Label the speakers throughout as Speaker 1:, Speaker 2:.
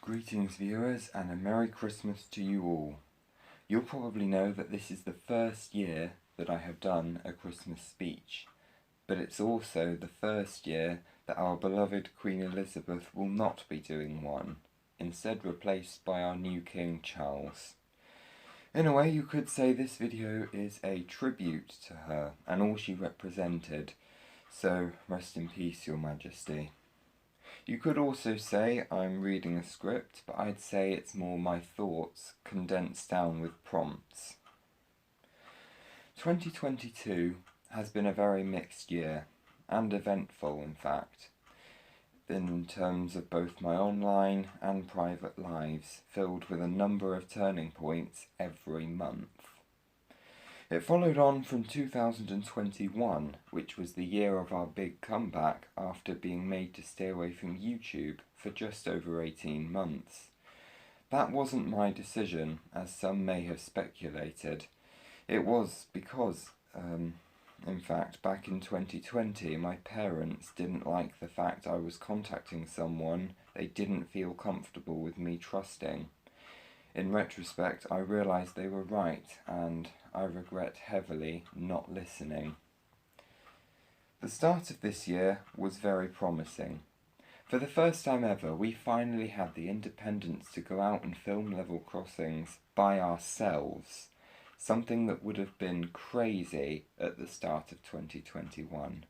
Speaker 1: Greetings viewers and a Merry Christmas to you all. You'll probably know that this is the first year that I have done a Christmas speech, but it's also the first year that our beloved Queen Elizabeth will not be doing one, instead replaced by our new King Charles. In a way you could say this video is a tribute to her and all she represented, so rest in peace, Your Majesty. You could also say I'm reading a script, but I'd say it's more my thoughts condensed down with prompts. 2022 has been a very mixed year, and eventful in fact, in terms of both my online and private lives, filled with a number of turning points every month. It followed on from 2021, which was the year of our big comeback after being made to stay away from YouTube for just over 18 months. That wasn't my decision, as some may have speculated. It was because, in fact, back in 2020, my parents didn't like the fact I was contacting someone they didn't feel comfortable with me trusting. In retrospect, I realised they were right, and I regret heavily not listening. The start of this year was very promising. For the first time ever, we finally had the independence to go out and film level crossings by ourselves, something that would have been crazy at the start of 2021.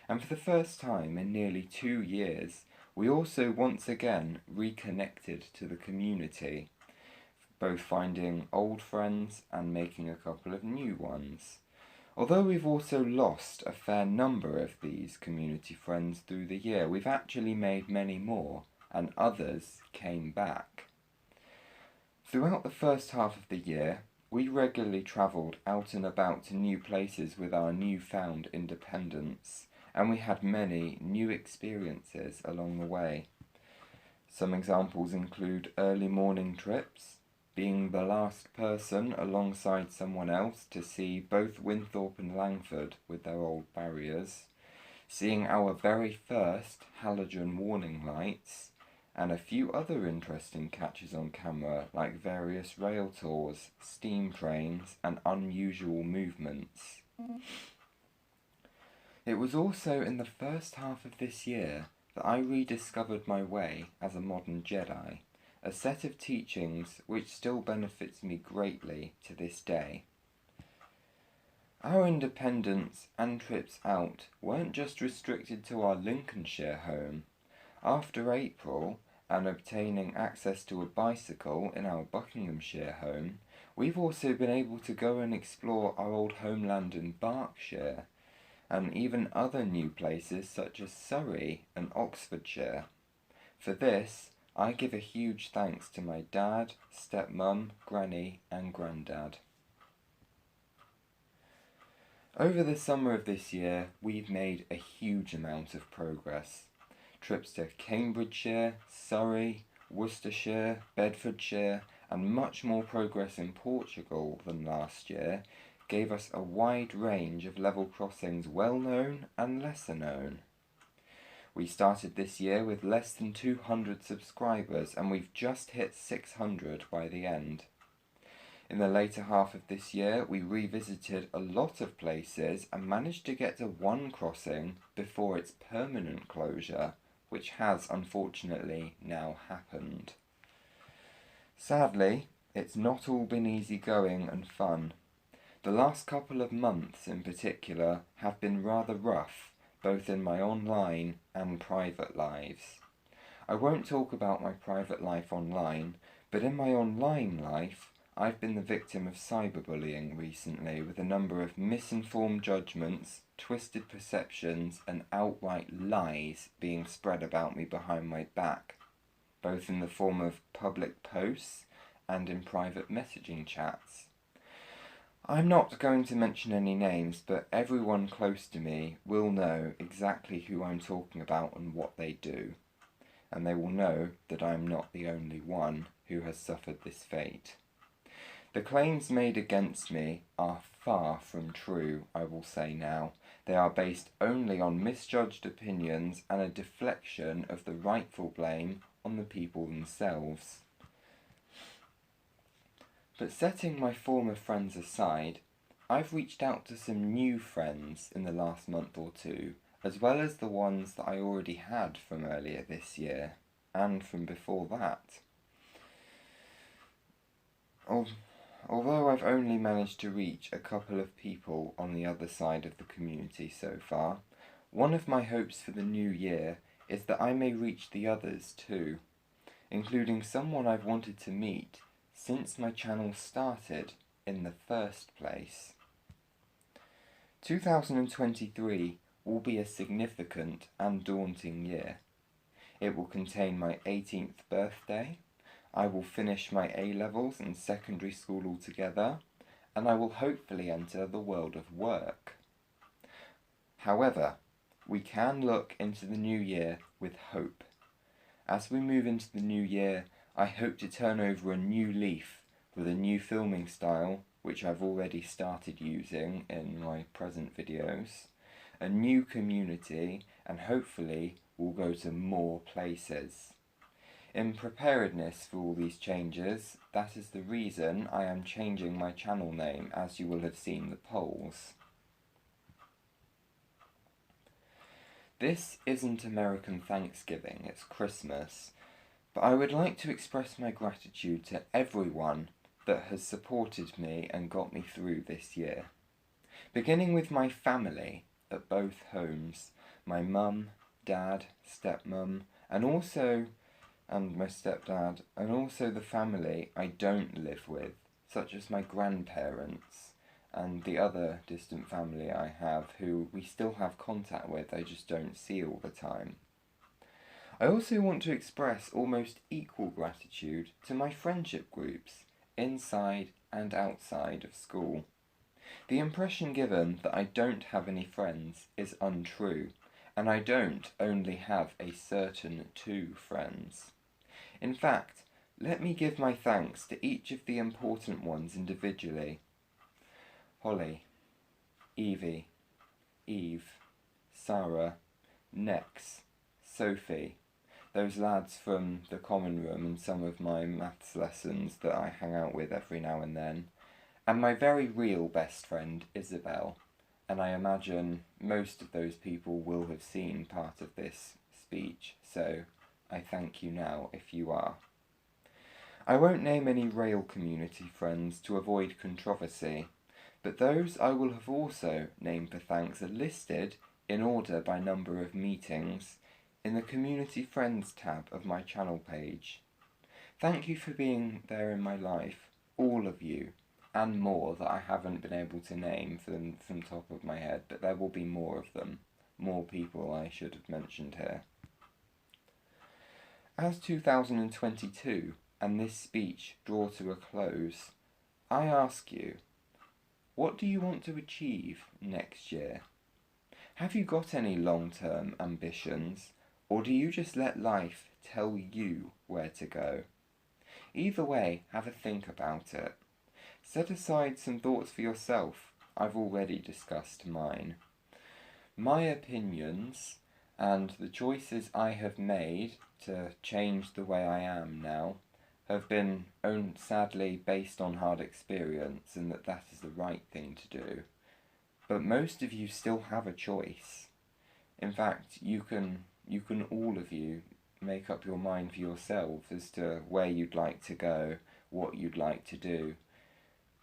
Speaker 1: And for the first time in nearly 2 years, we also once again reconnected to the community, both finding old friends and making a couple of new ones. Although we've also lost a fair number of these community friends through the year, we've actually made many more, and others came back. Throughout the first half of the year, we regularly travelled out and about to new places with our newfound independence, and we had many new experiences along the way. Some examples include early morning trips, being the last person alongside someone else to see both Winthorpe and Langford with their old barriers, seeing our very first halogen warning lights, and a few other interesting catches on camera like various rail tours, steam trains, and unusual movements. It was also in the first half of this year that I rediscovered my way as a modern Jedi, a set of teachings which still benefits me greatly to this day. Our independence and trips out weren't just restricted to our Lincolnshire home. After April, and obtaining access to a bicycle in our Buckinghamshire home, we've also been able to go and explore our old homeland in Berkshire, and even other new places such as Surrey and Oxfordshire. For this, I give a huge thanks to my dad, stepmum, granny and granddad. Over the summer of this year, we've made a huge amount of progress. Trips to Cambridgeshire, Surrey, Worcestershire, Bedfordshire, and much more progress in Portugal than last year gave us a wide range of level crossings well known and lesser known. We started this year with less than 200 subscribers, and we've just hit 600 by the end. In the later half of this year, we revisited a lot of places and managed to get to one crossing before its permanent closure, which has unfortunately now happened. Sadly, it's not all been easy going and fun. The last couple of months in particular have been rather rough, both in my online and private lives. I won't talk about my private life online, but in my online life, I've been the victim of cyberbullying recently, with a number of misinformed judgments, twisted perceptions, and outright lies being spread about me behind my back, both in the form of public posts and in private messaging chats. I'm not going to mention any names, but everyone close to me will know exactly who I'm talking about and what they do, and they will know that I'm not the only one who has suffered this fate. The claims made against me are far from true, I will say now. They are based only on misjudged opinions and a deflection of the rightful blame on the people themselves. But setting my former friends aside, I've reached out to some new friends in the last month or two, as well as the ones that I already had from earlier this year, and from before that. Although I've only managed to reach a couple of people on the other side of the community so far, one of my hopes for the new year is that I may reach the others too, including someone I've wanted to meet since my channel started in the first place. 2023 will be a significant and daunting year. It will contain my 18th birthday, I will finish my A-levels and secondary school altogether, and I will hopefully enter the world of work. However, we can look into the new year with hope. As we move into the new year, I hope to turn over a new leaf with a new filming style, which I've already started using in my present videos, a new community, and hopefully we'll go to more places. In preparedness for all these changes, that is the reason I am changing my channel name, as you will have seen the polls. This isn't American Thanksgiving, it's Christmas, but I would like to express my gratitude to everyone that has supported me and got me through this year. Beginning with my family at both homes, my mum, dad, stepmum, and my stepdad, and also the family I don't live with, such as my grandparents and the other distant family I have who we still have contact with, I just don't see all the time. I also want to express almost equal gratitude to my friendship groups, inside and outside of school. The impression given that I don't have any friends is untrue, and I don't only have a certain 2 friends. In fact, let me give my thanks to each of the important ones individually. Holly, Evie, Eve, Sarah, Nex, Sophie, those lads from the common room and some of my maths lessons that I hang out with every now and then, and my very real best friend Isabel, and I imagine most of those people will have seen part of this speech, so I thank you now if you are. I won't name any rail community friends to avoid controversy, but those I will have also named for thanks are listed in order by number of meetings in the Community Friends tab of my channel page. Thank you for being there in my life, all of you, and more that I haven't been able to name from top of my head, but there will be more of them, more people I should have mentioned here. As 2022 and this speech draw to a close, I ask you, what do you want to achieve next year? Have you got any long-term ambitions, or do you just let life tell you where to go? Either way, have a think about it. Set aside some thoughts for yourself. I've already discussed mine. My opinions and the choices I have made to change the way I am now have been sadly based on hard experience, and that is the right thing to do. But most of you still have a choice. In fact, you can all of you make up your mind for yourself as to where you'd like to go, what you'd like to do.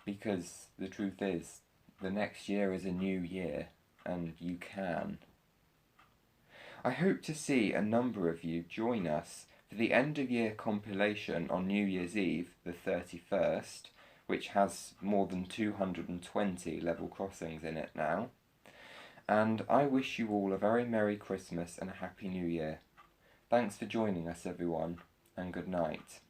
Speaker 1: Because the truth is, the next year is a new year, and you can. I hope to see a number of you join us for the end of year compilation on New Year's Eve, the 31st, which has more than 220 level crossings in it now. And I wish you all a very Merry Christmas and a Happy New Year. Thanks for joining us, everyone, and good night.